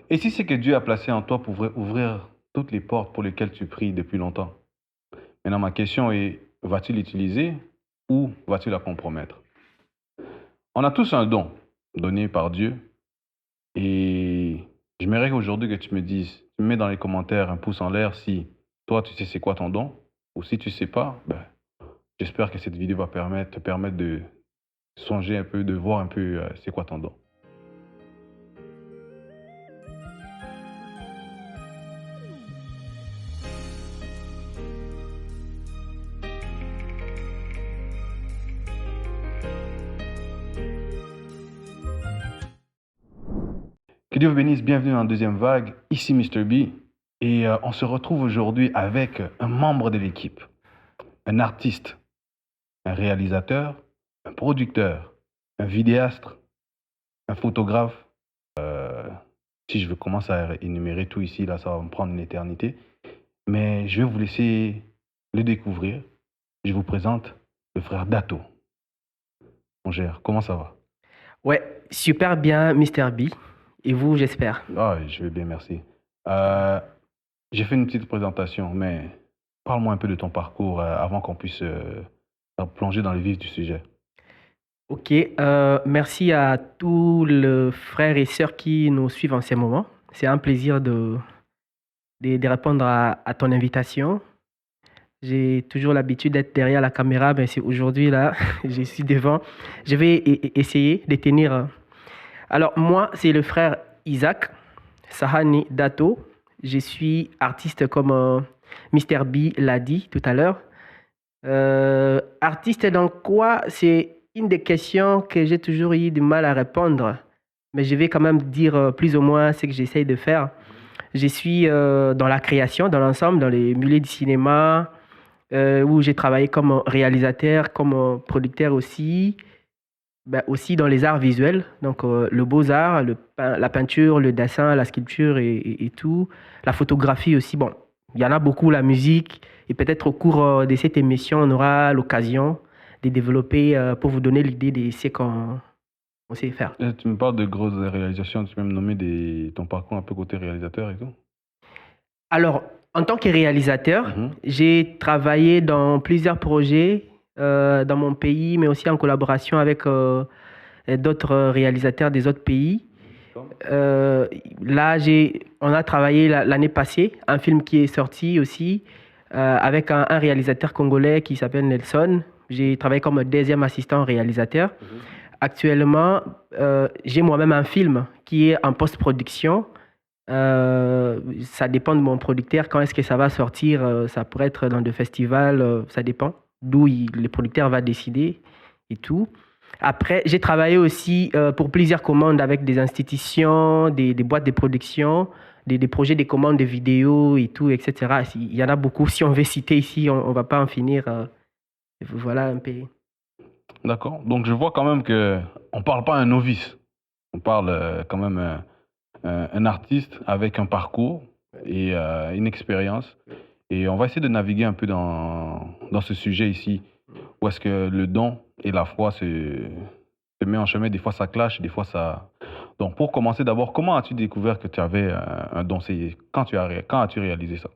Et si c'est que Dieu a placé en toi pour ouvrir toutes les portes pour lesquelles tu pries depuis longtemps? Maintenant, ma question est, vas-tu l'utiliser ou vas-tu la compromettre? On a tous un don donné par Dieu et j'aimerais qu'aujourd'hui que tu me dises, tu me mets dans les commentaires un pouce en l'air si toi tu sais c'est quoi ton don ou si tu sais pas, ben, j'espère que cette vidéo va te permettre de songer un peu, de voir un peu c'est quoi ton don. Que Dieu vous bénisse, bienvenue dans la deuxième vague, ici Mr. B. Et on se retrouve aujourd'hui avec un membre de l'équipe, un artiste, un réalisateur, un producteur, un vidéaste, un photographe. Si je veux commencer à énumérer tout ici, là, ça va me prendre une éternité. Mais je vais vous laisser le découvrir. Je vous présente le frère Dato. Mon cher, comment ça va? Ouais, super bien, Mister B. Et vous, j'espère. Ah, je vais bien, merci. Euh, j'ai fait une petite présentation, mais parle-moi un peu de ton parcours avant qu'on puisse plonger dans le vif du sujet. Ok, merci à tous les frères et sœurs qui nous suivent en ce moment. C'est un plaisir de répondre à ton invitation. J'ai toujours l'habitude d'être derrière la caméra, mais c'est aujourd'hui là, je suis devant. Je vais essayer de tenir. Alors, moi, c'est le frère Isaac Sahani Dato. Je suis artiste comme Mister B l'a dit tout à l'heure. Artiste dans quoi? C'est une des questions que j'ai toujours eu du mal à répondre. Mais je vais quand même dire plus ou moins ce que j'essaye de faire. Je suis dans la création, dans l'ensemble, dans les milieux du cinéma, où j'ai travaillé comme réalisateur, comme producteur aussi. Ben, aussi dans les arts visuels, donc le beaux-arts, la peinture, le dessin, la sculpture et tout. La photographie aussi, bon, il y en a beaucoup, la musique. Et peut-être au cours de cette émission, on aura l'occasion de développer pour vous donner l'idée de ce qu'on sait faire. Tu me parles de grosses réalisations, tu peux me nommer ton parcours un peu côté réalisateur et tout? Alors, en tant que réalisateur, j'ai travaillé dans plusieurs projets dans mon pays, mais aussi en collaboration avec d'autres réalisateurs des autres pays. Là, on a travaillé l'année passée, un film qui est sorti aussi, avec un réalisateur congolais qui s'appelle Nelson. J'ai travaillé comme deuxième assistant réalisateur. Actuellement, j'ai moi-même un film qui est en post-production. Ça dépend de mon producteur. Quand est-ce que ça va sortir? Ça pourrait être dans des festivals, ça dépend d'où le producteur va décider et tout. Après, j'ai travaillé aussi pour plusieurs commandes avec des institutions, des boîtes de production, des projets de commandes de vidéos et tout, etc. Il y en a beaucoup. Si on veut citer ici, on ne va pas en finir. Voilà un peu. D'accord. Donc je vois quand même que on parle pas un novice. On parle quand même un artiste avec un parcours et une expérience. Et on va essayer de naviguer un peu dans ce sujet ici, où est-ce que le don et la foi se met en chemin. Des fois ça clash, des fois ça... Donc pour commencer d'abord, comment as-tu découvert que tu avais un don? Quand as-tu réalisé ça?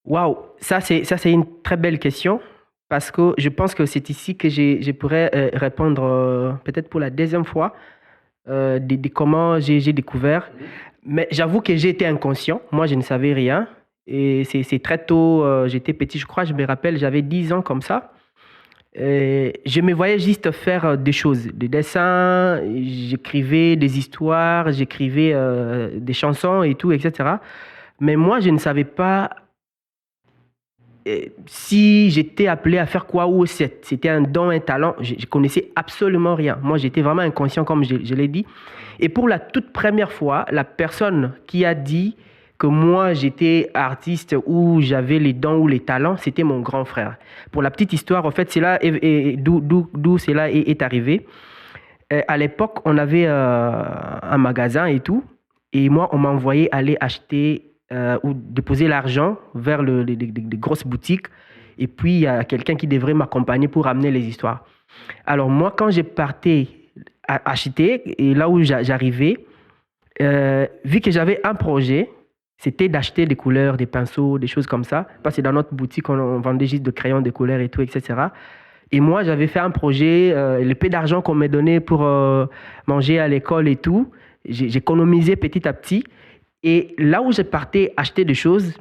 Waouh, ça c'est une très belle question parce que je pense que c'est ici que je pourrais répondre peut-être pour la deuxième fois de comment j'ai découvert. Mais j'avoue que j'ai été inconscient. Moi, je ne savais rien. Et c'est très tôt, j'étais petit, je crois, je me rappelle, j'avais 10 ans comme ça. Je me voyais juste faire des choses, des dessins, j'écrivais des histoires, j'écrivais des chansons et tout, etc. Mais moi, je ne savais pas si j'étais appelé à faire quoi ou c'était un don, un talent. Je connaissais absolument rien. Moi, j'étais vraiment inconscient, comme je l'ai dit. Et pour la toute première fois, la personne qui a dit que moi, j'étais artiste ou j'avais les dons ou les talents, c'était mon grand frère. Pour la petite histoire, en fait, c'est là d'où cela est arrivé. À l'époque, on avait un magasin et tout. Et moi, on m'a envoyé aller acheter ou déposer l'argent vers les grosses boutiques. Et puis, il y a quelqu'un qui devrait m'accompagner pour ramener les histoires. Alors, moi, quand j'ai parté acheter, et là où j'arrivais, vu que j'avais un projet, c'était d'acheter des couleurs, des pinceaux, des choses comme ça. Parce que dans notre boutique, on vendait juste des crayons, des couleurs et tout, etc. Et moi, j'avais fait un projet, le peu d'argent qu'on m'a donné pour manger à l'école et tout, j'économisais petit à petit. Et là où je partais acheter des choses,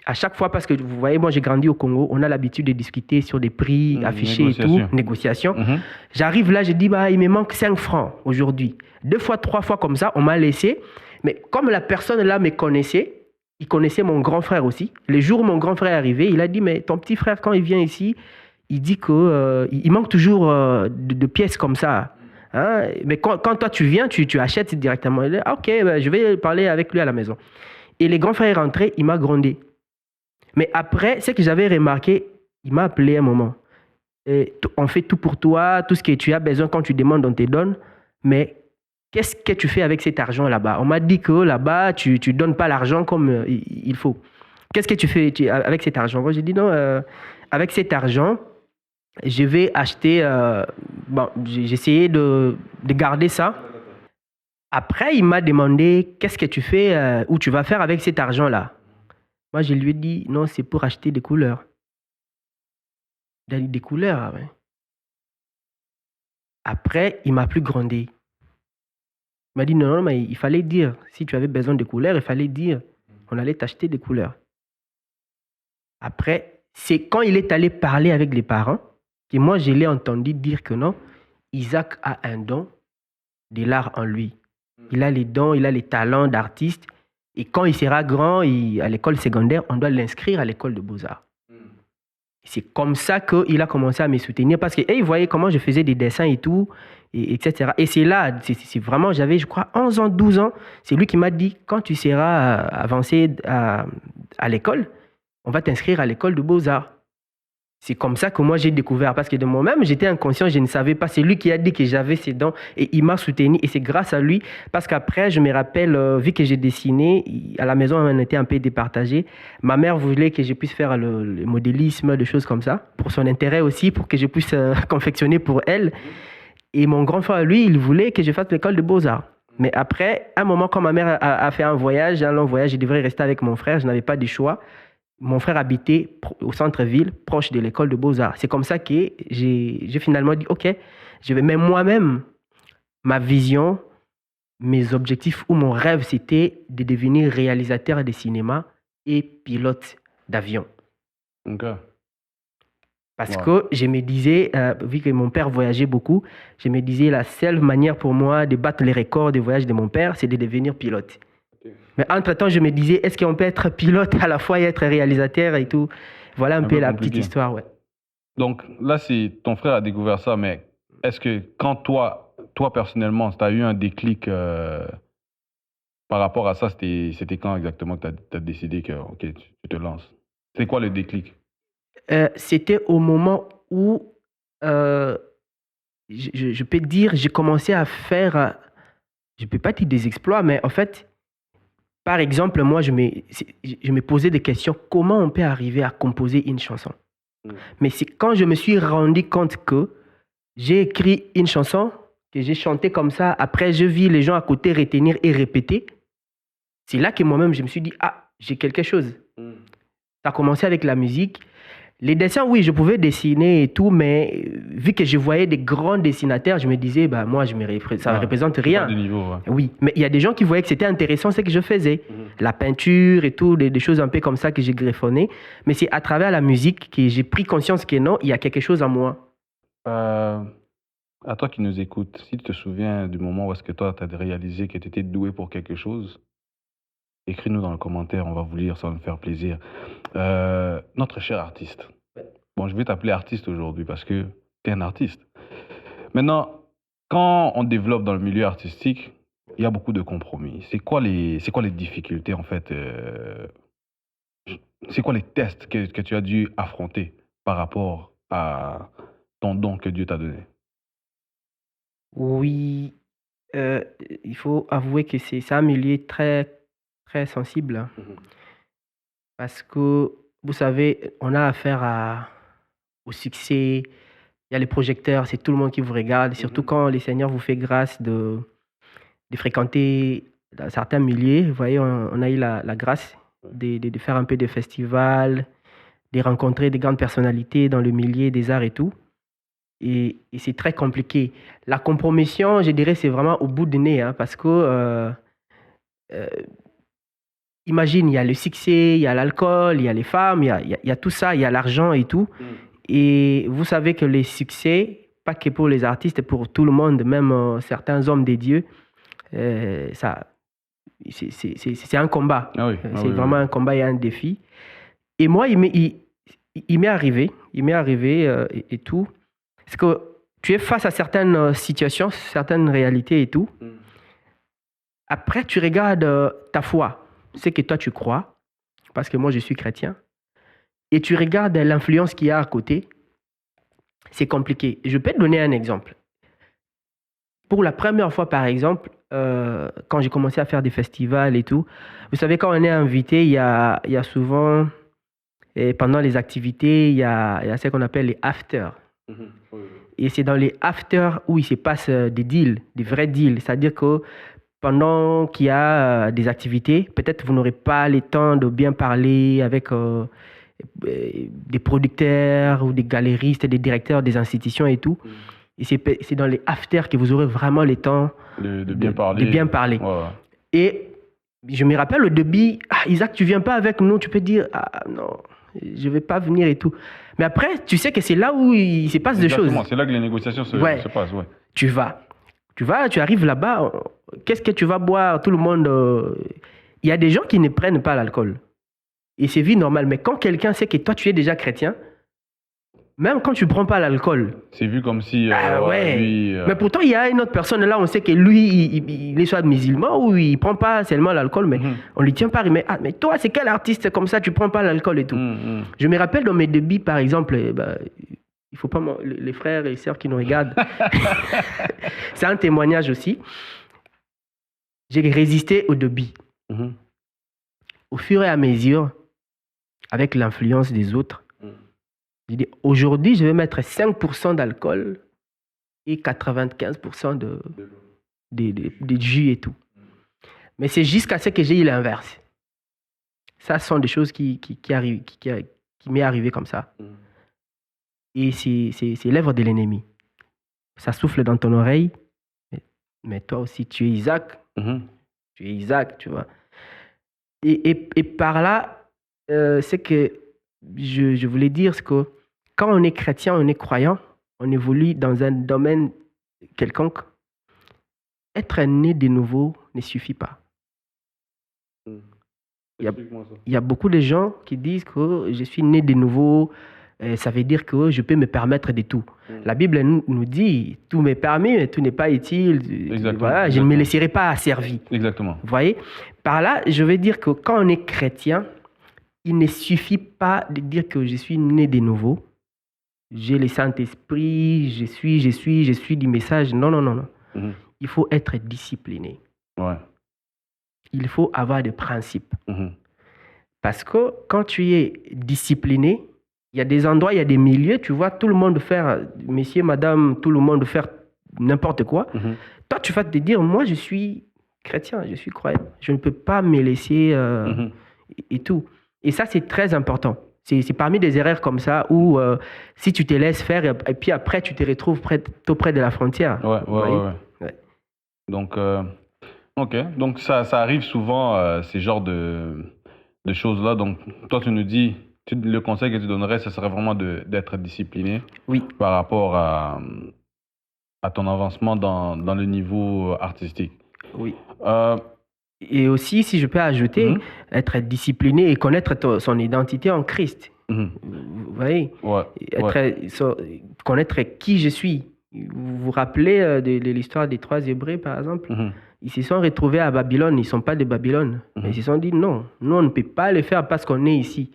à chaque fois, parce que vous voyez, moi j'ai grandi au Congo, on a l'habitude de discuter sur des prix affichés et tout, négociations. J'arrive là, je dis, bah, il me manque 5 francs aujourd'hui. 2 fois, 3 fois comme ça, on m'a laissé. Mais comme la personne là me connaissait, il connaissait mon grand frère aussi. Le jour où mon grand frère est arrivé, il a dit, mais ton petit frère, quand il vient ici, il dit qu'il manque toujours de pièces comme ça. Hein? Mais quand toi tu viens, tu achètes directement. Il dit, ah, ok, ben, je vais parler avec lui à la maison. Et le grand frère est rentré, il m'a grondé. Mais après, ce que j'avais remarqué, il m'a appelé un moment. On fait tout pour toi, tout ce que tu as besoin, quand tu demandes, on te donne. Mais qu'est-ce que tu fais avec cet argent là-bas? On m'a dit que là-bas, tu ne donnes pas l'argent comme il faut. Qu'est-ce que tu fais avec cet argent? Moi, j'ai dit non, avec cet argent, je vais acheter. Bon, j'ai essayé de garder ça. Après, il m'a demandé qu'est-ce que tu fais ou tu vas faire avec cet argent-là. Moi, je lui ai dit non, c'est pour acheter des couleurs. Il a dit des couleurs, ouais. Après, il m'a plus grondé. Il m'a dit non, non, mais il fallait dire. Si tu avais besoin de couleurs, il fallait dire. On allait t'acheter des couleurs. Après, c'est quand il est allé parler avec les parents que moi, je l'ai entendu dire que non, Isaac a un don de l'art en lui. Il a les dons, il a les talents d'artiste. Et quand il sera grand, à l'école secondaire, on doit l'inscrire à l'école de beaux-arts. C'est comme ça qu'il a commencé à me soutenir parce qu'il voyait comment je faisais des dessins et tout, etc. Et c'est là, c'est vraiment, j'avais, je crois, 11 ans, 12 ans. C'est lui qui m'a dit, quand tu seras avancé à l'école, on va t'inscrire à l'école de beaux-arts. C'est comme ça que moi j'ai découvert, parce que de moi-même, j'étais inconscient, je ne savais pas. C'est lui qui a dit que j'avais ces dons et il m'a soutenu. Et c'est grâce à lui, parce qu'après, je me rappelle, vu que j'ai dessiné, à la maison, on était un peu départagé. Ma mère voulait que je puisse faire le modélisme, des choses comme ça, pour son intérêt aussi, pour que je puisse confectionner pour elle. Et mon grand frère, lui, il voulait que je fasse l'école de beaux-arts. Mais après, un moment, quand ma mère a fait un voyage, un long voyage, je devrais rester avec mon frère, je n'avais pas de choix. Mon frère habitait au centre-ville, proche de l'école de beaux-arts. C'est comme ça que j'ai finalement dit, OK, je vais. Mais moi-même, ma vision, mes objectifs ou mon rêve, c'était de devenir réalisateur de cinéma et pilote d'avion. Okay. Parce que je me disais, vu que mon père voyageait beaucoup, je me disais la seule manière pour moi de battre les records de voyage de mon père, c'est de devenir pilote. Mais entre-temps, je me disais, est-ce qu'on peut être pilote à la fois et être réalisateur et tout? Voilà un peu la petite histoire, ouais. Donc là, ton frère a découvert ça, mais est-ce que quand toi personnellement, tu as eu un déclic par rapport à ça, c'était quand exactement que tu as décidé que ok, tu te lances? C'est quoi le déclic? C'était au moment où, je peux dire, j'ai commencé à faire, je ne peux pas dire des exploits, mais en fait, par exemple, moi, je me posais des questions. Comment on peut arriver à composer une chanson? Mais c'est quand je me suis rendu compte que j'ai écrit une chanson, que j'ai chanté comme ça, après, je vis les gens à côté retenir et répéter. C'est là que moi-même, je me suis dit, ah, j'ai quelque chose. Ça a commencé avec la musique. Les dessins, oui, je pouvais dessiner et tout, mais vu que je voyais des grands dessinateurs, je me disais, bah, moi, ça ne représente rien. Pas de niveau, ouais. Oui, mais il y a des gens qui voyaient que c'était intéressant ce que je faisais. La peinture et tout, des choses un peu comme ça que j'ai griffonné. Mais c'est à travers la musique que j'ai pris conscience que non, il y a quelque chose en moi. À toi qui nous écoutes, si tu te souviens du moment où est-ce que toi, tu as réalisé que tu étais doué pour quelque chose, écris-nous dans le commentaire, on va vous lire, ça va nous faire plaisir. Notre cher artiste. Bon, je vais t'appeler artiste aujourd'hui parce que tu es un artiste. Maintenant, quand on développe dans le milieu artistique, il y a beaucoup de compromis. C'est quoi les difficultés en fait c'est quoi les tests que tu as dû affronter par rapport à ton don que Dieu t'a donné? Oui, il faut avouer que c'est un milieu très, très sensible. Parce que, vous savez, on a affaire au succès. Il y a les projecteurs, c'est tout le monde qui vous regarde. Surtout quand le Seigneur vous fait grâce de fréquenter dans certains milieux. Vous voyez, on a eu la grâce de faire un peu de festivals, de rencontrer des grandes personnalités dans le milieu des arts et tout. Et c'est très compliqué. La compromission, je dirais, c'est vraiment au bout du nez, hein, parce que, imagine, il y a le succès, il y a l'alcool, il y a les femmes, il y a tout ça, il y a l'argent et tout. Et vous savez que les succès, pas que pour les artistes, pour tout le monde, même certains hommes des dieux, ça, c'est un combat. Ah oui. C'est vraiment un combat et un défi. Et moi, il m'est arrivé, et tout. Parce que tu es face à certaines situations, certaines réalités et tout. Après, tu regardes ta foi, ce que toi tu crois, parce que moi je suis chrétien, et tu regardes l'influence qu'il y a à côté. C'est compliqué. Je peux te donner un exemple. Pour la première fois, par exemple, quand j'ai commencé à faire des festivals et tout, vous savez, quand on est invité, il y a souvent, et pendant les activités, il y a ce qu'on appelle les afters. Et c'est dans les afters où il se passe des deals, des vrais deals. C'est-à-dire que pendant qu'il y a des activités, peut-être vous n'aurez pas le temps de bien parler avec des producteurs ou des galéristes, des directeurs des institutions et tout. Et c'est dans les afters que vous aurez vraiment le temps de bien parler. Ouais. Et je me rappelle au début, Isaac, tu viens pas avec nous, tu peux dire, non, je vais pas venir et tout. Mais après, tu sais que c'est là où il se passe des choses. C'est là que les négociations se passent. Ouais. Tu arrives là-bas, qu'est-ce que tu vas boire? Tout le monde... Il y a des gens qui ne prennent pas l'alcool. Et c'est vie normale. Mais quand quelqu'un sait que toi, tu es déjà chrétien, même quand tu ne prends pas l'alcool... C'est vu comme si... Mais pourtant, il y a une autre personne là, on sait que lui, il est soit musulman ou il ne prend pas seulement l'alcool, mais on ne lui tient pas. Mais toi, c'est quel artiste comme ça, tu ne prends pas l'alcool et tout. Je me rappelle dans mes débuts, par exemple, il ne faut pas... Les frères et les sœurs qui nous regardent, c'est un témoignage aussi. J'ai résisté au début. Au fur et à mesure, avec l'influence des autres, j'ai dit, aujourd'hui, je vais mettre 5% d'alcool et 95% de jus et tout. Mais c'est jusqu'à ce que j'ai eu l'inverse. Ça sont des choses qui m'est arrivé comme ça. Et c'est l'œuvre de l'ennemi. Ça souffle dans ton oreille, mais toi aussi, tu es Isaac. Tu es Isaac, tu vois. Et par là, c'est que je voulais dire, c'est que quand on est chrétien, on est croyant, on évolue dans un domaine quelconque, être né de nouveau ne suffit pas. Il y a beaucoup de gens qui disent que je suis né de nouveau, ça veut dire que je peux me permettre de tout. La Bible nous dit, tout m'est permis, mais tout n'est pas utile. Voilà, je ne me laisserai pas asservir. Exactement. Vous voyez? Par là, je veux dire que quand on est chrétien, il ne suffit pas de dire que je suis né de nouveau. J'ai le Saint-Esprit, je suis du message. Non. Il faut être discipliné. Ouais. Il faut avoir des principes. Parce que quand tu es discipliné, il y a des endroits, il y a des milieux, tu vois tout le monde faire, messieurs, madame, tout le monde faire n'importe quoi. Toi, tu vas te dire, moi, je suis chrétien, je suis croyant. Je ne peux pas me laisser et tout. Et ça, c'est très important. C'est parmi des erreurs comme ça où si tu te laisses faire et puis après, tu te retrouves tout près de la frontière. Ouais. Donc, ok. Donc, ça arrive souvent, ces genres de choses-là. Donc, toi, tu nous dis, le conseil que tu donnerais, ce serait vraiment d'être discipliné par rapport à ton avancement dans le niveau artistique. Oui. Et aussi, si je peux ajouter, être discipliné et connaître son identité en Christ. Vous voyez? Connaître qui je suis. Vous vous rappelez de l'histoire des 3 Hébreux, par exemple? Ils se sont retrouvés à Babylone, ils ne sont pas de Babylone. Mais ils se sont dit, non, nous, on ne peut pas le faire parce qu'on est ici.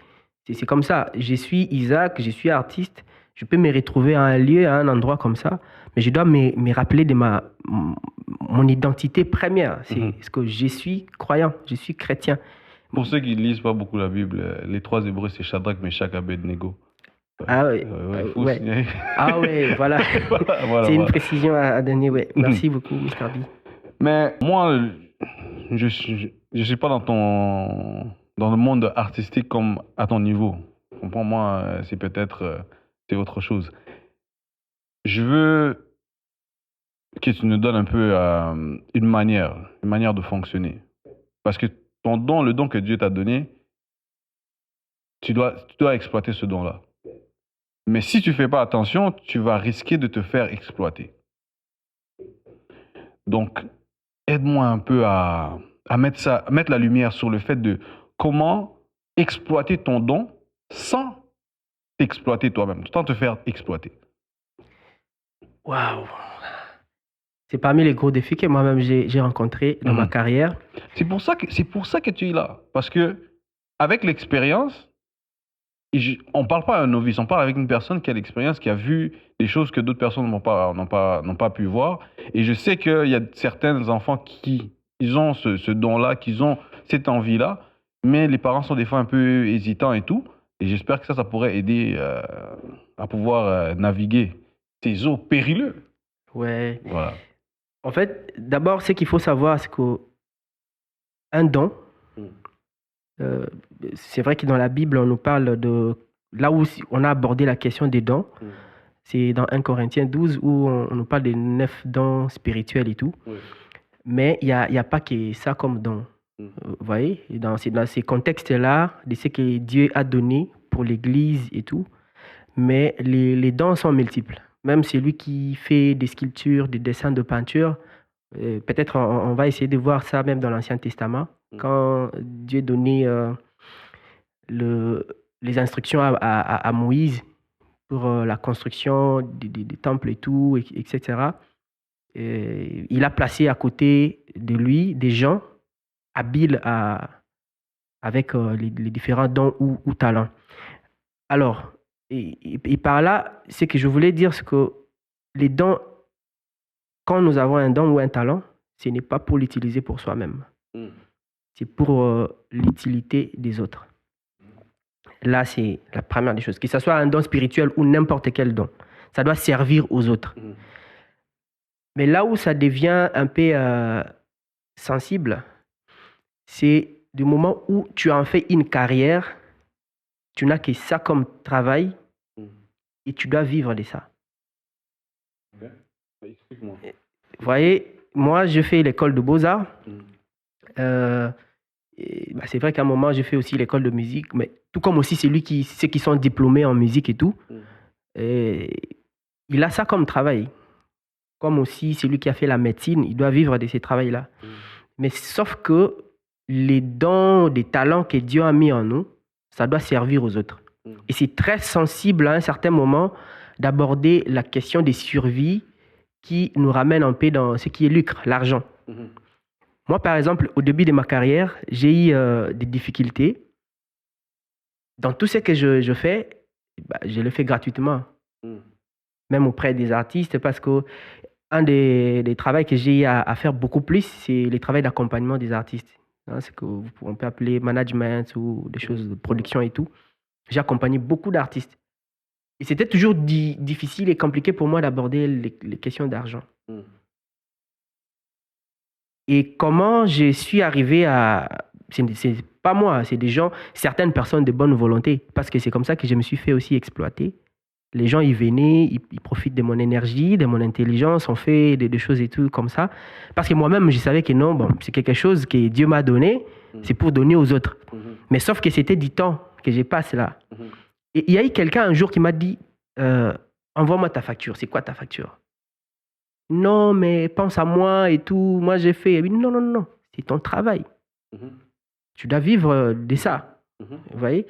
C'est comme ça. Je suis Isaac, je suis artiste. Je peux me retrouver à un lieu, à un endroit comme ça, mais je dois me rappeler de mon identité première. C'est ce que je suis croyant, je suis chrétien. Pour ceux qui ne lisent pas beaucoup la Bible, les 3 Hébreux, c'est Shadrach, Meshach, Abednego. Ah oui, voilà. C'est une précision à donner. Ouais. Merci beaucoup, Mr. B. Mais moi, je suis pas dans le monde artistique comme à ton niveau. Pour moi, c'est peut-être c'est autre chose. Je veux que tu nous donnes un peu une manière de fonctionner. Parce que le don que Dieu t'a donné, tu dois exploiter ce don-là. Mais si tu fais pas attention, tu vas risquer de te faire exploiter. Donc, aide-moi un peu à mettre la lumière sur le fait de comment exploiter ton don sans t'exploiter toi-même, sans te faire exploiter. Waouh! C'est parmi les gros défis que moi-même j'ai rencontrés dans ma carrière. C'est pour ça que tu es là. Parce que avec l'expérience, on ne parle pas à un novice, on parle avec une personne qui a l'expérience, qui a vu des choses que d'autres personnes n'ont pas pu voir. Et je sais qu'il y a certains enfants qui ils ont ce don-là, qui ont cette envie-là, mais les parents sont des fois un peu hésitants et tout. Et j'espère que ça pourrait aider à pouvoir naviguer ces eaux périlleuses. Ouais. Voilà. En fait, d'abord, ce qu'il faut savoir, c'est qu'un don, c'est vrai que dans la Bible, on nous parle de... Là où on a abordé la question des dons, c'est dans 1 Corinthiens 12 où on nous parle des 9 dons spirituels et tout. Oui. Mais il y a pas que ça comme don. Vous voyez? Et c'est dans ces contextes-là, de ce que Dieu a donné pour l'Église et tout. Mais les dons sont multiples. Même celui qui fait des sculptures, des dessins de peinture, peut-être on va essayer de voir ça même dans l'Ancien Testament, quand Dieu donnait les instructions à Moïse pour la construction des temples et tout, etc. Il a placé à côté de lui des gens habiles avec les différents dons ou talents. Alors, et par là, ce que je voulais dire, c'est que les dons, quand nous avons un don ou un talent, ce n'est pas pour l'utiliser pour soi-même. C'est pour l'utilité des autres. Là, c'est la première des choses. Que ce soit un don spirituel ou n'importe quel don, ça doit servir aux autres. Mais là où ça devient un peu sensible, c'est du moment où tu en fais une carrière, tu n'as que ça comme travail et tu dois vivre de ça. Explique-moi. Vous voyez, moi, je fais l'école de beaux-arts. C'est vrai qu'à un moment, j'ai fait aussi l'école de musique, mais tout comme aussi ceux qui sont diplômés en musique et tout, il a ça comme travail. Comme aussi celui qui a fait la médecine, il doit vivre de ces travails-là. Mais sauf que les dons, des talents que Dieu a mis en nous, ça doit servir aux autres. Et c'est très sensible à un certain moment d'aborder la question des survies qui nous ramène un peu dans ce qui est lucre, l'argent. Moi, par exemple, au début de ma carrière, j'ai eu des difficultés. Dans tout ce que je fais, je le fais gratuitement. Même auprès des artistes, parce que un des travaux que j'ai eu à faire beaucoup plus, c'est les travaux d'accompagnement des artistes. C'est qu'on peut appeler management ou des choses de production et tout. J'ai accompagné beaucoup d'artistes. Et c'était toujours difficile et compliqué pour moi d'aborder les questions d'argent. Et comment je suis arrivé à... C'est pas moi, c'est des gens, certaines personnes de bonne volonté, parce que c'est comme ça que je me suis fait aussi exploiter. Les gens, ils venaient, ils profitent de mon énergie, de mon intelligence, on fait des choses et tout comme ça. Parce que moi-même, je savais que non, c'est quelque chose que Dieu m'a donné, c'est pour donner aux autres. Mais sauf que c'était du temps que je passe là. Et il y a eu quelqu'un un jour qui m'a dit, envoie-moi ta facture. C'est quoi ta facture? Non, mais pense à moi et tout. Moi, j'ai fait. Il dit, non, c'est ton travail. Tu dois vivre de ça. Vous voyez?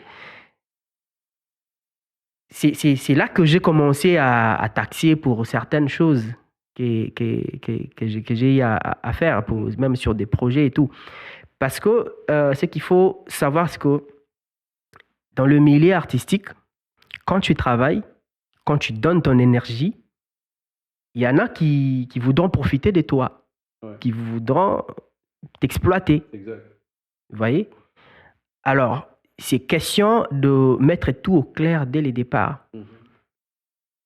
C'est là que j'ai commencé à taxer pour certaines choses que j'ai eu à faire, même sur des projets et tout. Parce que ce qu'il faut savoir, c'est que dans le milieu artistique, quand tu travailles, quand tu donnes ton énergie, il y en a qui voudront profiter de toi, qui voudront t'exploiter. Exact. Vous voyez? Alors, c'est question de mettre tout au clair dès le départ.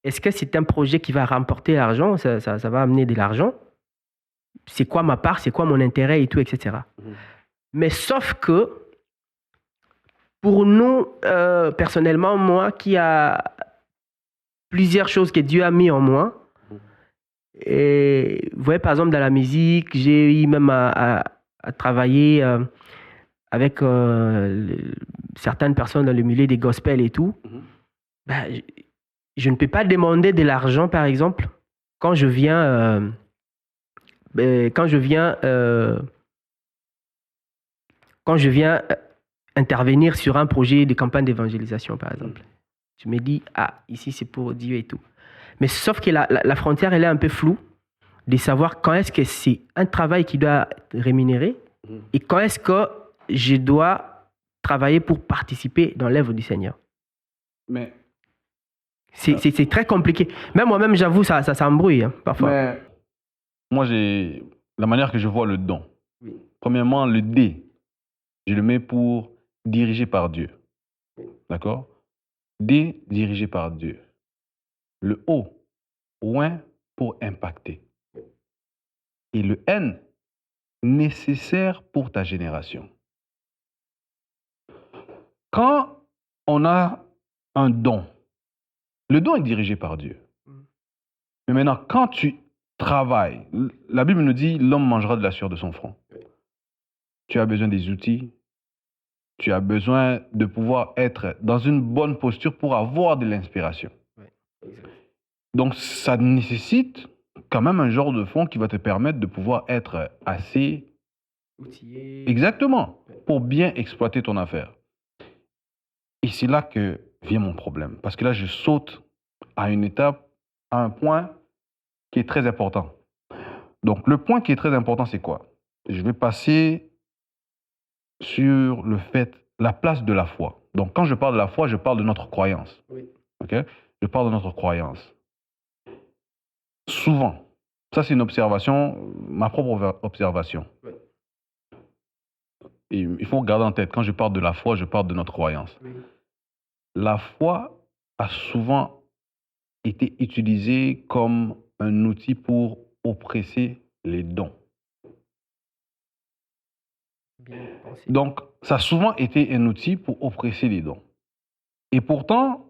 Est-ce que c'est un projet qui va remporter l'argent, ça va amener de l'argent? c'est quoi ma part, c'est quoi mon intérêt et tout, etc. Mais sauf que, pour nous, personnellement, moi qui a plusieurs choses que Dieu a mis en moi, et vous voyez, par exemple, dans la musique, j'ai eu même à travailler avec certaines personnes dans le milieu des gospels et tout. Ben, je ne peux pas demander de l'argent, par exemple, quand je viens, quand je viens, quand je viens intervenir sur un projet de campagne d'évangélisation, par exemple. Je me dis, ah, ici c'est pour Dieu et tout. Mais sauf que la frontière, elle est un peu floue de savoir quand est-ce que c'est un travail qui doit être rémunéré et quand est-ce que je dois travailler pour participer dans l'œuvre du Seigneur. Mais c'est très compliqué. Même moi-même, j'avoue, ça embrouille hein, parfois. Mais moi, j'ai la manière que je vois le don. Premièrement, le D, je le mets pour diriger par Dieu. D'accord? D, dirigé par Dieu. Le O, oin, pour impacter. Et le N, nécessaire pour ta génération. Quand on a un don, le don est dirigé par Dieu. Mais maintenant, quand tu travailles, la Bible nous dit l'homme mangera de la sueur de son front. Tu as besoin des outils, tu as besoin de pouvoir être dans une bonne posture pour avoir de l'inspiration. Donc, ça nécessite quand même un genre de fond qui va te permettre de pouvoir être assez outillé. Exactement, pour bien exploiter ton affaire. Et c'est là que vient mon problème. Parce que là, je saute à une étape, à un point qui est très important. Donc, le point qui est très important, c'est quoi? Je vais passer sur le fait, la place de la foi. Donc, quand je parle de la foi, je parle de notre croyance. Oui. Ok? Je parle de notre croyance. Souvent, ça c'est une observation, ma propre observation. Oui. Et il faut garder en tête, quand je parle de la foi, je parle de notre croyance. Oui. La foi a souvent été utilisée comme un outil pour oppresser les dons. Bien pensé. Donc, ça a souvent été un outil pour oppresser les dons. Et pourtant,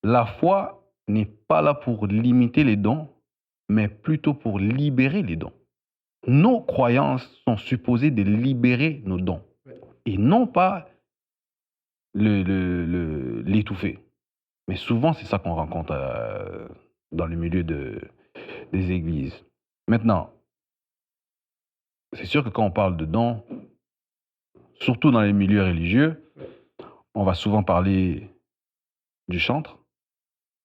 la foi n'est pas là pour limiter les dons, mais plutôt pour libérer les dons. Nos croyances sont supposées de libérer nos dons et non pas l'étouffer. Mais souvent, c'est ça qu'on rencontre dans le milieu des églises. Maintenant, c'est sûr que quand on parle de dons, surtout dans les milieux religieux, on va souvent parler du chantre,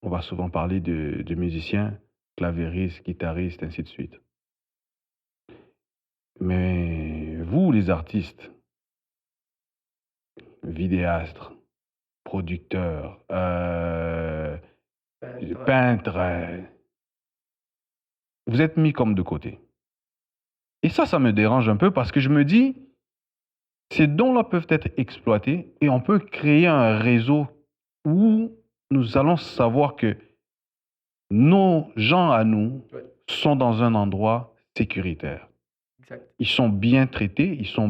on va souvent parler de musiciens, clavéristes, guitaristes, ainsi de suite. Mais vous, les artistes, vidéastes, producteurs, peintres, vous êtes mis comme de côté. Et ça me dérange un peu parce que je me dis, ces dons-là peuvent être exploités et on peut créer un réseau où nous allons savoir que nos gens à nous sont dans un endroit sécuritaire. Exact. Ils sont bien traités, ils sont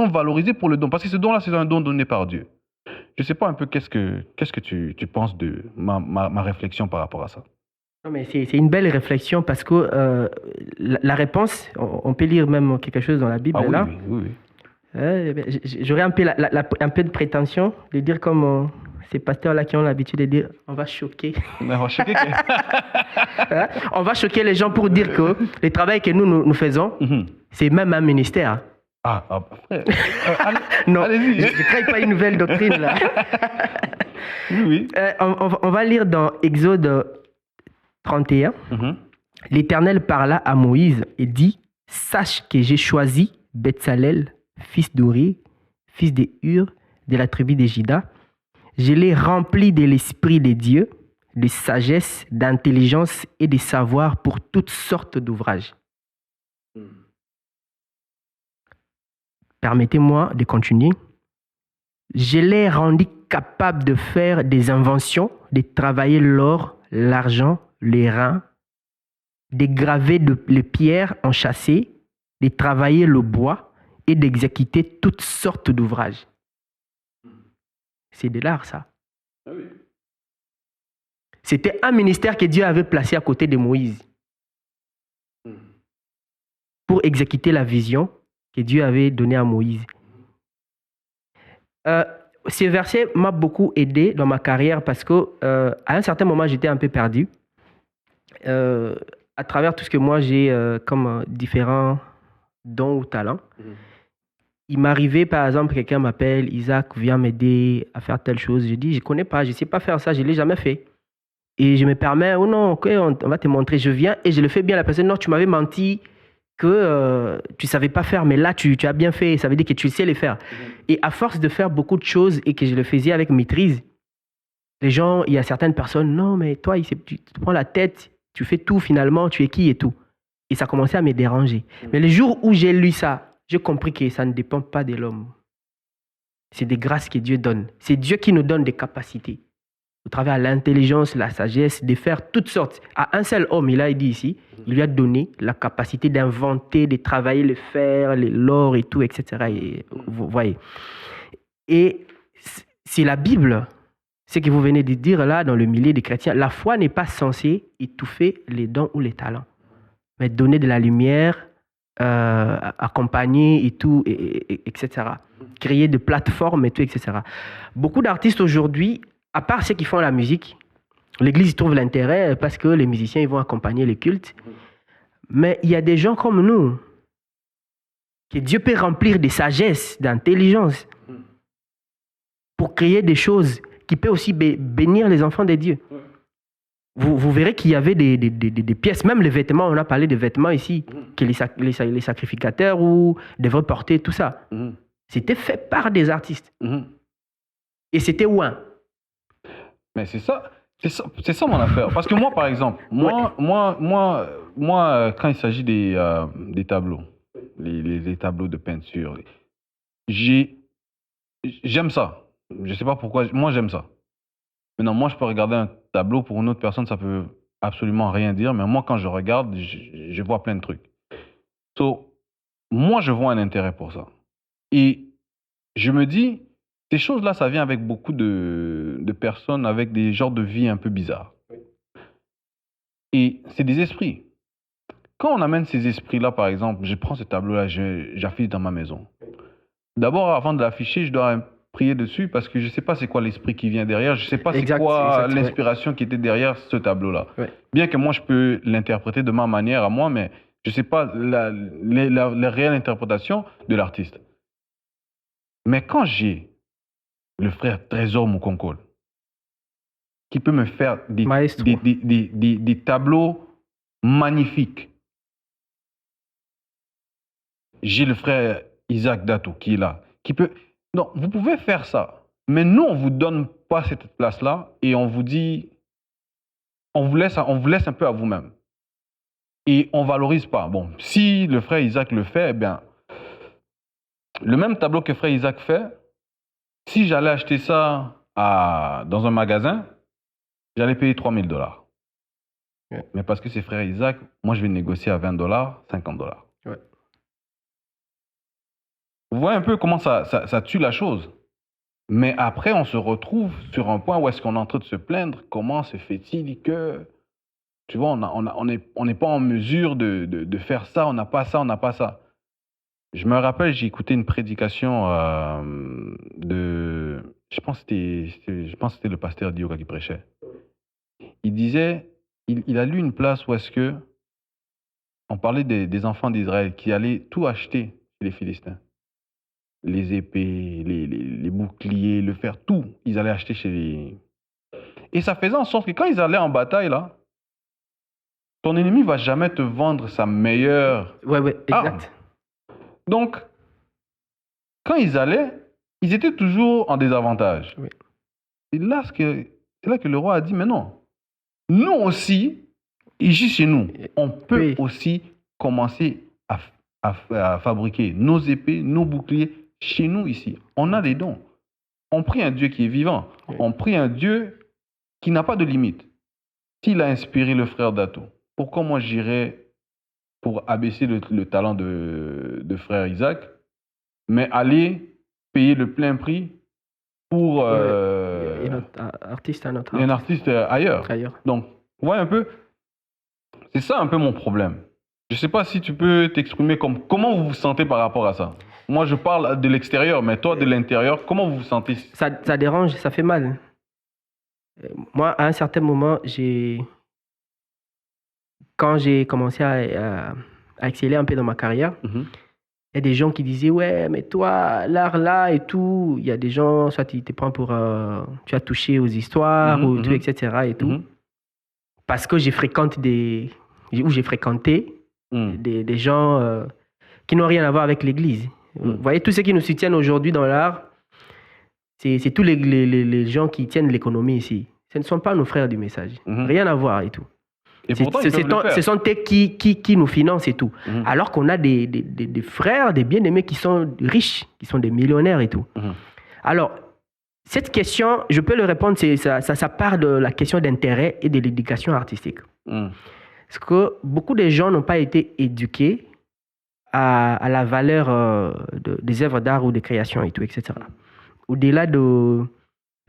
valorisés pour le don. Parce que ce don-là, c'est un don donné par Dieu. Je ne sais pas un peu qu'est-ce que tu penses de ma réflexion par rapport à ça. Non, mais c'est une belle réflexion parce que la réponse, on peut lire même quelque chose dans la Bible. Ah oui, là. oui. J'aurais un peu, un peu de prétention de dire comme ces pasteurs-là qui ont l'habitude de dire on va choquer. On va choquer. Hein? On va choquer les gens pour dire que le travail que nous faisons, c'est même un ministère. Frère. Non, allez-y. Je ne crée pas une nouvelle doctrine là. Oui. On va lire dans Exode 31. L'Éternel parla à Moïse et dit: sache que j'ai choisi Betsalel, fils d'Uri, fils de Hur, de la tribu de Juda. Je l'ai rempli de l'esprit de Dieu, de sagesse, d'intelligence et de savoir pour toutes sortes d'ouvrages. Permettez-moi de continuer. Je l'ai rendu capable de faire des inventions, de travailler l'or, l'argent, les reins, de graver les pierres enchâssées, de travailler le bois et d'exécuter toutes sortes d'ouvrages. C'est de l'art, ça. Ah oui. C'était un ministère que Dieu avait placé à côté de Moïse pour exécuter la vision que Dieu avait donnée à Moïse. Ce verset m'a beaucoup aidé dans ma carrière parce que à un certain moment, j'étais un peu perdu. À travers tout ce que moi j'ai comme différents dons ou talents, il m'arrivait, par exemple, quelqu'un m'appelle, Isaac, viens m'aider à faire telle chose. Je dis, je ne connais pas, je ne sais pas faire ça, je ne l'ai jamais fait. Et je me permets, oh non, ok, on va te montrer. Je viens et je le fais bien. La personne, non, tu m'avais menti que tu ne savais pas faire, mais là, tu as bien fait. Ça veut dire que tu sais les faire. Et à force de faire beaucoup de choses et que je le faisais avec maîtrise, les gens, il y a certaines personnes, non, mais toi, tu te prends la tête, tu fais tout finalement, tu es qui et tout. Et ça commençait à me déranger. Mais le jour où j'ai lu ça, j'ai compris que ça ne dépend pas de l'homme. C'est des grâces que Dieu donne. C'est Dieu qui nous donne des capacités. Au travers de l'intelligence, la sagesse, de faire toutes sortes. À un seul homme, il a dit ici, il lui a donné la capacité d'inventer, de travailler le fer, l'or et tout, etc. Et, vous voyez. Et c'est la Bible, ce que vous venez de dire là dans le milieu des chrétiens. La foi n'est pas censée étouffer les dons ou les talents, mais donner de la lumière, accompagner et tout, etc. Créer des plateformes et tout, etc. Beaucoup d'artistes aujourd'hui, à part ceux qui font la musique, l'Église trouve l'intérêt parce que les musiciens ils vont accompagner les cultes. Mais il y a des gens comme nous que Dieu peut remplir de sagesse, d'intelligence pour créer des choses qui peuvent aussi bénir les enfants de Dieu. Vous verrez qu'il y avait des pièces, même les vêtements, on a parlé des vêtements ici, que les sacrificateurs devraient porter, tout ça. C'était fait par des artistes. Et c'était ouin. Mais c'est ça mon affaire. Parce que moi, par exemple, moi, quand il s'agit des tableaux, les tableaux de peinture, j'aime ça. Je ne sais pas pourquoi, moi j'aime ça. Maintenant, moi, je peux regarder un tableau, pour une autre personne, ça peut absolument rien dire, mais moi, quand je regarde, je vois plein de trucs. Moi, je vois un intérêt pour ça. Et je me dis, ces choses-là, ça vient avec beaucoup de personnes avec des genres de vie un peu bizarres. Et c'est des esprits. Quand on amène ces esprits-là, par exemple, je prends ce tableau-là, j'affiche dans ma maison. D'abord, avant de l'afficher, je dois prier dessus parce que je ne sais pas c'est quoi l'esprit qui vient derrière. Je ne sais pas c'est quoi l'inspiration qui était derrière ce tableau-là. Bien que moi, je peux l'interpréter de ma manière à moi, mais je ne sais pas la réelle interprétation de l'artiste. Mais quand j'ai le frère Trésor Mukonkole, qui peut me faire des tableaux magnifiques. J'ai le frère Isaac Dato qui est là, qui peut... Non, vous pouvez faire ça, mais nous, on ne vous donne pas cette place-là et on vous dit... On vous laisse un peu à vous-même. Et on ne valorise pas. Bon, si le frère Isaac le fait, eh bien, le même tableau que frère Isaac fait, si j'allais acheter ça dans un magasin, j'allais payer $3,000. Mais parce que c'est frère Isaac, moi je vais négocier à $20, $50. Vous voyez un peu comment ça tue la chose. Mais après, on se retrouve sur un point où est-ce qu'on est en train de se plaindre. Comment se fait-il que, tu vois, on n'est pas en mesure de faire ça, on n'a pas ça, on n'a pas ça. Je me rappelle, j'ai écouté une prédication je pense que c'était le pasteur Dioga qui prêchait. Il disait, il a lu une place où est-ce que on parlait des enfants d'Israël qui allaient tout acheter chez les Philistins. Les épées, les boucliers, le fer, tout, ils allaient acheter chez les... Et ça faisait en sorte que quand ils allaient en bataille, là, ton ennemi ne va jamais te vendre sa meilleure exact. arme. Donc, quand ils allaient, ils étaient toujours en désavantage. C'est là que le roi a dit, mais non, nous aussi, ici chez nous, on peut aussi commencer à fabriquer nos épées, nos boucliers chez nous ici. On a les dons. On prie un Dieu qui est vivant. On prie un Dieu qui n'a pas de limite. S'il a inspiré le frère Dato, pourquoi moi j'irais pour abaisser le talent de frère Isaac, mais aller payer le plein prix pour Et notre artiste, un autre un artiste artiste ailleurs. ailleurs. Donc, ouais, un peu, c'est ça un peu mon problème. Je sais pas si tu peux t'exprimer comme comment vous vous sentez par rapport à ça. Moi, je parle de l'extérieur, mais toi, de l'intérieur, comment vous vous sentez? Ça dérange, ça fait mal. Moi, à un certain moment, quand j'ai commencé à exceller un peu dans ma carrière, Mhm, il y a des gens qui disaient, ouais, mais toi, l'art là et tout, il y a des gens, soit ils te prennent pour, tu as touché aux histoires ou tout, mhm, etc. et tout. mhm, Parce que j'ai fréquenté mhm, des gens qui n'ont rien à voir avec l'Église. Vous voyez, tous ceux qui nous soutiennent aujourd'hui dans l'art, c'est tous les gens qui tiennent l'économie ici. Ce ne sont pas nos frères du message. mhm. Rien à voir et tout. Et pourtant, ils peuvent le faire. Ce sont eux qui nous financent et tout. Mhm, Alors qu'on a des frères, des bien-aimés qui sont riches, qui sont des millionnaires et tout. mhm, Alors, cette question, je peux le répondre, ça part de la question d'intérêt et de l'éducation artistique. mhm, Parce que beaucoup de gens n'ont pas été éduqués à la valeur des œuvres d'art ou de création et tout, etc. Au-delà de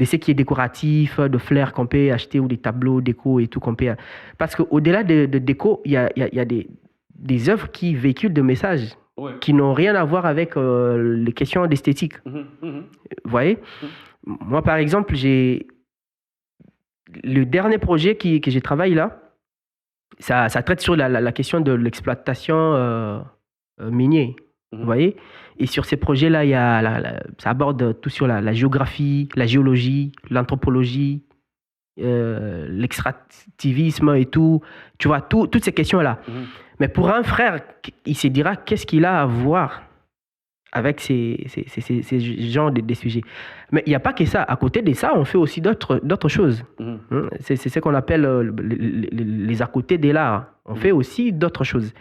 ce qui est décoratif, de fleurs qu'on peut acheter ou des tableaux déco et tout qu'on peut... Parce qu'au-delà de déco, il y a des œuvres qui véhiculent des messages ouais. qui n'ont rien à voir avec les questions d'esthétique. Mhm, mhm, Vous voyez? Moi, par exemple, le dernier projet que j'ai travaillé là, ça traite sur la question de l'exploitation minière. Vous voyez? Et sur ces projets-là, ça aborde tout sur la géographie, la géologie, l'anthropologie, l'extractivisme et tout. Tu vois, toutes ces questions-là. Mais pour un frère, il se dira qu'est-ce qu'il a à voir avec ces genres de sujets. Mais il n'y a pas que ça. À côté de ça, on fait aussi d'autres choses. C'est ce qu'on appelle les à côté de l'art. On fait aussi d'autres choses.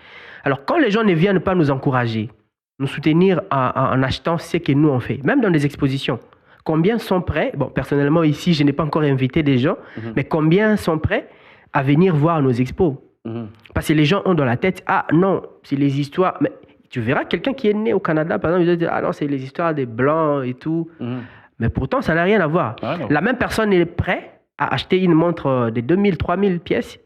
Alors, quand les gens ne viennent pas nous encourager, nous soutenir en achetant ce que nous on fait, même dans des expositions, combien sont prêts, bon, personnellement ici, je n'ai pas encore invité des gens, mais combien sont prêts à venir voir nos expos? Parce que les gens ont dans la tête, ah non, c'est les histoires... Mais tu verras quelqu'un qui est né au Canada, par exemple, il va dire, ah non, c'est les histoires des Blancs et tout. Mais pourtant, ça n'a rien à voir. Ah, la même personne est prête à acheter une montre de 2000, 3000 pièces.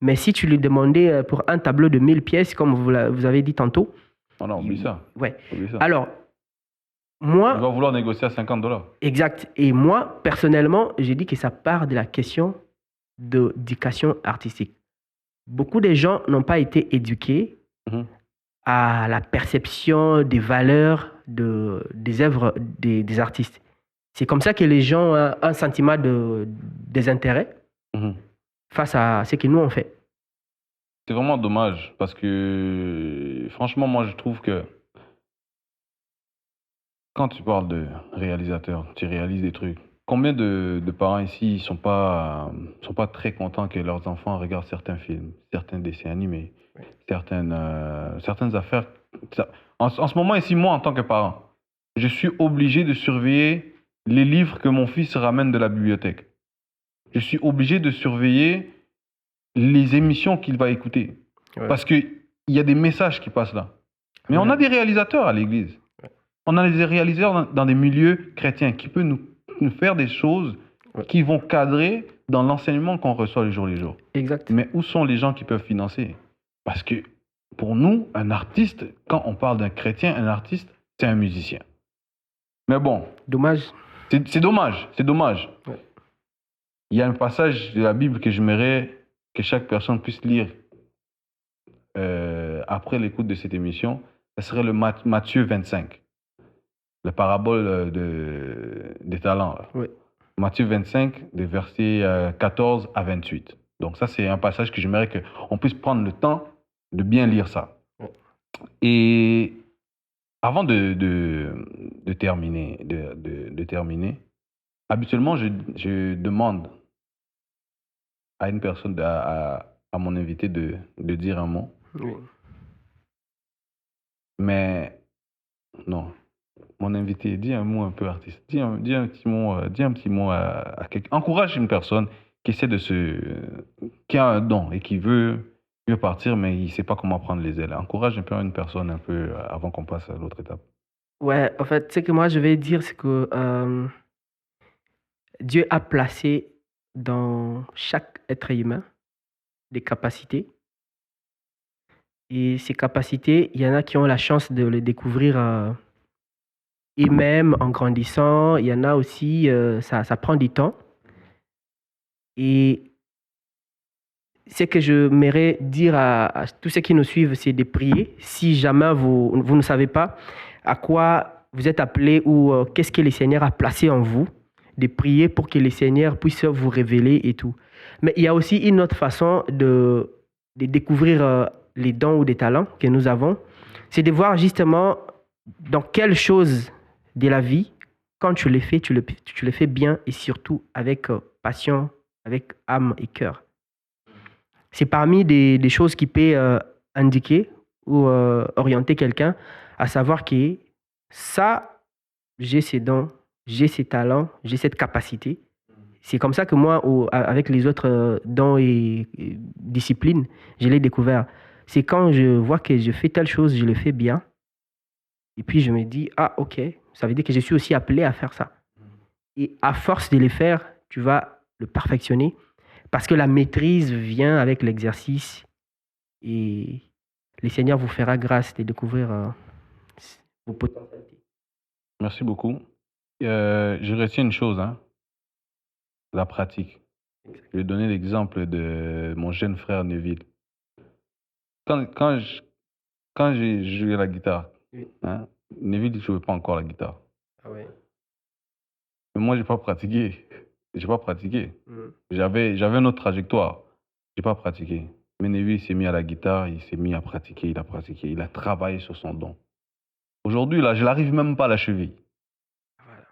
Mais si tu lui demandais pour un tableau de 1000 pièces, comme vous avez dit tantôt... Oh non, oublie ça. Ouais. Oublie ça. Alors, moi... Il va vouloir négocier à $50. Exact. Et moi, personnellement, j'ai dit que ça part de la question d'éducation artistique. Beaucoup de gens n'ont pas été éduqués à la perception des valeurs des œuvres des artistes. C'est comme ça que les gens ont un sentiment de désintérêt face à ce que nous on fait. C'est vraiment dommage parce que franchement, moi je trouve que quand tu parles de réalisateur, tu réalises des trucs. Combien de parents ici sont pas très contents que leurs enfants regardent certains films, certains dessins animés, certaines affaires. En ce moment ici, moi en tant que parent, je suis obligé de surveiller les livres que mon fils ramène de la bibliothèque. Je suis obligé de surveiller les émissions qu'il va écouter. Parce qu'il y a des messages qui passent là. Mais on a des réalisateurs à l'église. On a des réalisateurs dans des milieux chrétiens qui peuvent nous faire des choses qui vont cadrer dans l'enseignement qu'on reçoit les jours. Exact. Mais où sont les gens qui peuvent financer? Parce que pour nous, un artiste, quand on parle d'un chrétien, un artiste, c'est un musicien. Mais bon. Dommage. C'est dommage. C'est dommage. Ouais. Il y a un passage de la Bible que j'aimerais que chaque personne puisse lire après l'écoute de cette émission. Ce serait le Matthieu 25. La parabole des talents. Oui. Matthieu 25, des versets 14 à 28. Donc ça, c'est un passage que j'aimerais qu'on puisse prendre le temps de bien lire ça. Oui. Et avant de terminer, habituellement, je demande à une personne, à mon invité de dire un mot. Oui. Mais non. Mon invité, dis un mot un peu artiste. Dis un petit mot à quelqu'un. Encourage une personne qui essaie qui a un don et qui veut Il veut partir, mais il ne sait pas comment prendre les ailes. Encourage un peu une personne un peu avant qu'on passe à l'autre étape. Ouais, en fait, ce que moi je vais dire, c'est que Dieu a placé dans chaque être humain des capacités. Et ces capacités, il y en a qui ont la chance de les découvrir et même en grandissant. Il y en a aussi, ça prend du temps. Et ce que je m'aimerais dire à tous ceux qui nous suivent, c'est de prier. Si jamais vous ne savez pas à quoi vous êtes appelés ou qu'est-ce que le Seigneur a placé en vous, de prier pour que le Seigneur puisse vous révéler et tout. Mais il y a aussi une autre façon de découvrir les dons ou des talents que nous avons. C'est de voir justement dans quelle chose de la vie, quand tu le fais, tu le fais bien et surtout avec passion, avec âme et cœur. C'est parmi des choses qui peuvent indiquer ou orienter quelqu'un à savoir que ça, j'ai ces dons, j'ai ces talents, j'ai cette capacité. C'est comme ça que moi, avec les autres dons et disciplines, je l'ai découvert. C'est quand je vois que je fais telle chose, je le fais bien. Et puis je me dis, ah ok, ça veut dire que je suis aussi appelé à faire ça. Et à force de les faire, tu vas le perfectionner. Parce que la maîtrise vient avec l'exercice et le Seigneur vous fera grâce de découvrir vos potentialités. Merci beaucoup. Je retiens une chose, hein, la pratique. Je vais donner l'exemple de mon jeune frère Neville. Quand j'ai joué la guitare, Oui. hein, Neville ne jouait pas encore la guitare. Ah ouais. Mais moi, je n'ai pas pratiqué. J'ai pas pratiqué. Mm. J'avais une autre trajectoire. Je n'ai pas pratiqué. Mais Neville s'est mis à la guitare, il s'est mis à pratiquer, il a pratiqué, il a travaillé sur son don. Aujourd'hui, là, je n'arrive même pas à la cheville. Voilà.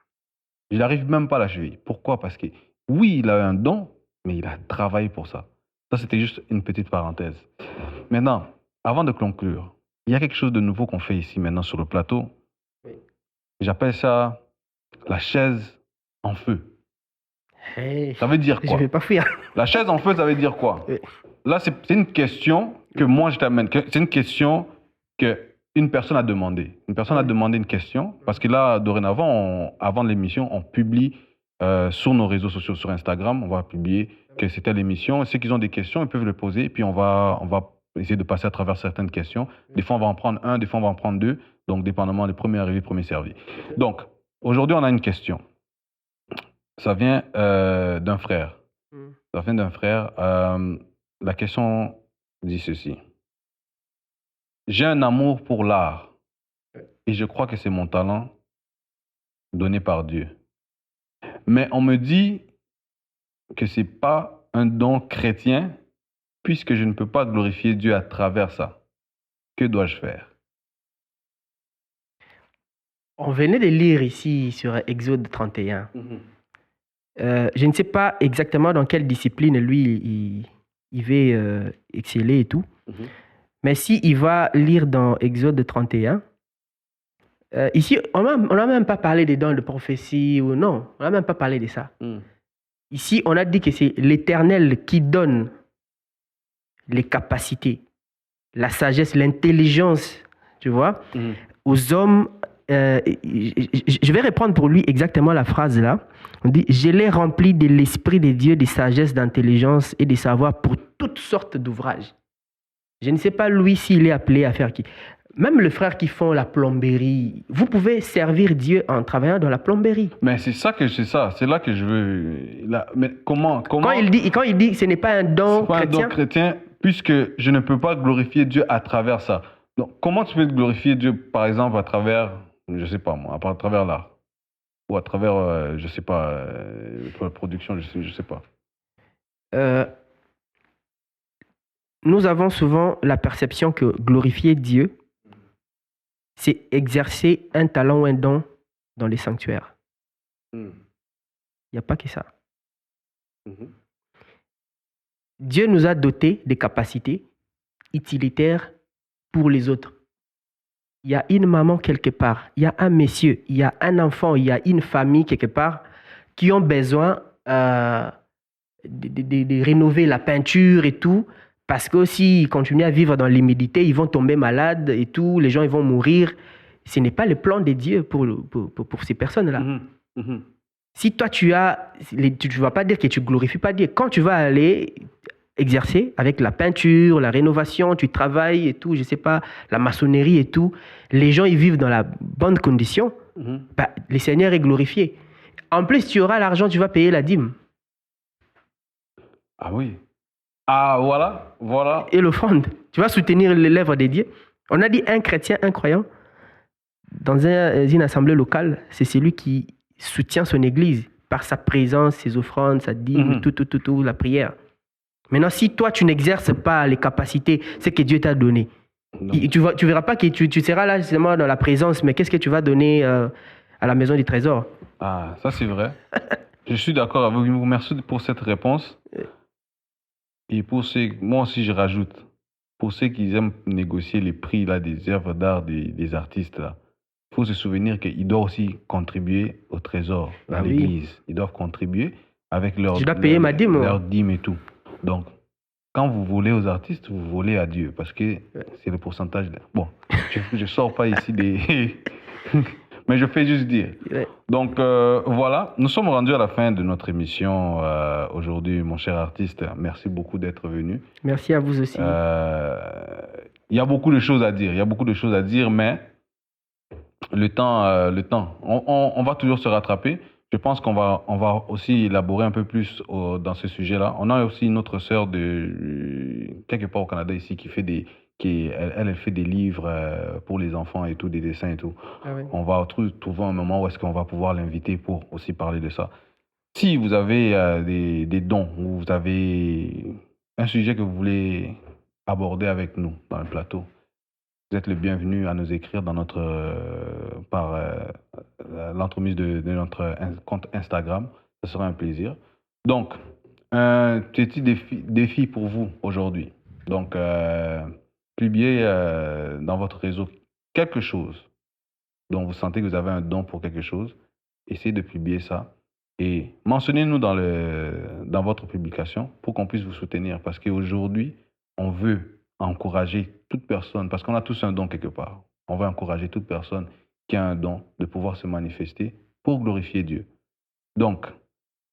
Je n'arrive même pas à la cheville. Pourquoi? Parce que oui, il a un don, mais il a travaillé pour ça. Ça, c'était juste une petite parenthèse. Maintenant, avant de conclure, il y a quelque chose de nouveau qu'on fait ici maintenant sur le plateau. Oui. J'appelle ça la chaise en feu. Hey, Ça veut dire je quoi? ne vais pas fuir. La chaise en feu, ça veut dire quoi? Oui. Là, c'est une question que moi, je t'amène. C'est une question qu'une personne a demandé. Une personne a demandé une question parce que là, dorénavant, avant l'émission, on publie sur nos réseaux sociaux, sur Instagram, on va publier que c'était l'émission. Ceux qui ont des questions, ils peuvent le poser. Puis on va essayer de passer à travers certaines questions. Des fois, on va en prendre un, des fois, on va en prendre deux. Donc, dépendamment des premiers arrivés, premiers servis. Donc, aujourd'hui, on a une question. Ça vient d'un frère. Ça vient d'un frère. La question dit ceci. J'ai un amour pour l'art et je crois que c'est mon talent donné par Dieu. Mais on me dit que ce n'est pas un don chrétien puisque je ne peux pas glorifier Dieu à travers ça. Que dois-je faire? On venait de lire ici sur Exode 31. Je ne sais pas exactement dans quelle discipline lui, il veut exceller et tout. Mais s'il va lire dans Exode 31, ici, on n'a même pas parlé des dons de prophétie ou non. On n'a même pas parlé de ça. Ici, on a dit que c'est l'Éternel qui donne les capacités, la sagesse, l'intelligence, tu vois, aux hommes. Je vais reprendre pour lui exactement la phrase là. On dit, je l'ai rempli de l'esprit de Dieu, de sagesse, d'intelligence et de savoir pour toutes sortes d'ouvrages. Je ne sais pas lui s'il est appelé à faire qui. Même les frères qui font la plomberie, vous pouvez servir Dieu en travaillant dans la plomberie. Mais c'est ça, c'est là que je veux. Là, mais comment quand il dit ce n'est pas un don chrétien. C'est pas un don chrétien puisque je ne peux pas glorifier Dieu à travers ça. Donc comment tu peux glorifier Dieu par exemple à travers, je sais pas moi, à travers l'art ou à travers, je sais pas, la production, je sais pas. Nous avons souvent la perception que glorifier Dieu, c'est exercer un talent ou un don dans les sanctuaires. Il n'y a pas que ça. Dieu nous a dotés des capacités utilitaires pour les autres. Il y a une maman quelque part, il y a un monsieur, il y a un enfant, il y a une famille quelque part qui ont besoin de rénover la peinture et tout, Parce que s'ils continuent à vivre dans l'humidité, ils vont tomber malades et tout, les gens ils vont mourir. Ce n'est pas le plan de Dieu pour ces personnes-là. Mhm, mhm. Si toi tu ne vas pas dire que tu glorifies pas Dieu. Quand tu vas aller exercer avec la peinture, la rénovation, tu travailles et tout, je sais pas, la maçonnerie et tout, les gens ils vivent dans la bonne condition, Mhm. bah, le Seigneur est glorifié. En plus, tu auras l'argent, tu vas payer la dîme Ah oui. Ah, voilà, voilà. et l'offrande. Tu vas soutenir l'œuvre de Dieu. On a dit un chrétien, un croyant, dans une assemblée locale, c'est celui qui soutient son église par sa présence, ses offrandes, sa dîme, Mhm. tout, la prière. Maintenant, si toi, tu n'exerces pas les capacités, c'est que Dieu t'a donné. Donc, Tu verras pas que tu seras là justement dans la présence, mais qu'est-ce que tu vas donner à la maison du trésor? ah, ça c'est vrai. Je suis d'accord avec vous. Merci pour cette réponse. Et pour ceux, moi aussi je rajoute, pour ceux qui aiment négocier les prix là, des œuvres d'art des artistes, là, il faut se souvenir qu'ils doivent aussi contribuer au trésor dans Ah oui. l'église. Ils doivent contribuer avec leur, Je dois payer ma dîme. leur dîme et tout. Donc, quand vous volez aux artistes, vous volez à Dieu parce que c'est le pourcentage. Bon, je ne sors pas ici des. Mais je fais juste dire. Ouais. Donc voilà, nous sommes rendus à la fin de notre émission aujourd'hui, mon cher artiste. Merci beaucoup d'être venu. Merci à vous aussi. Il y a beaucoup de choses à dire, mais le temps, on va toujours se rattraper. Je pense on va aussi élaborer un peu plus dans ce sujet-là. On a aussi une autre sœur quelque part au Canada ici qui fait elle fait des livres pour les enfants et tout, des dessins et tout. Ah ouais. On va trouver un moment où est-ce qu'on va pouvoir l'inviter pour aussi parler de ça. Si vous avez des dons ou vous avez un sujet que vous voulez aborder avec nous dans le plateau, vous êtes le bienvenu à nous écrire dans par l'entremise de notre compte Instagram. Ce sera un plaisir. Donc, un petit défi pour vous aujourd'hui. Donc, publiez dans votre réseau quelque chose dont vous sentez que vous avez un don pour quelque chose. Essayez de publier ça et mentionnez-nous dans votre publication pour qu'on puisse vous soutenir. Parce qu'aujourd'hui, on veut encourager toute personne, parce qu'on a tous un don quelque part. On veut encourager toute personne qui a un don de pouvoir se manifester pour glorifier Dieu. Donc,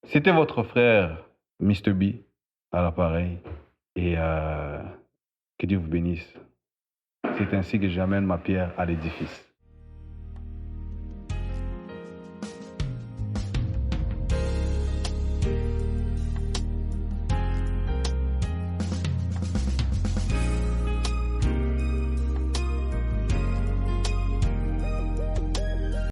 c'était votre frère Mr. B à l'appareil et que Dieu vous bénisse. C'est ainsi que j'amène ma pierre à l'édifice.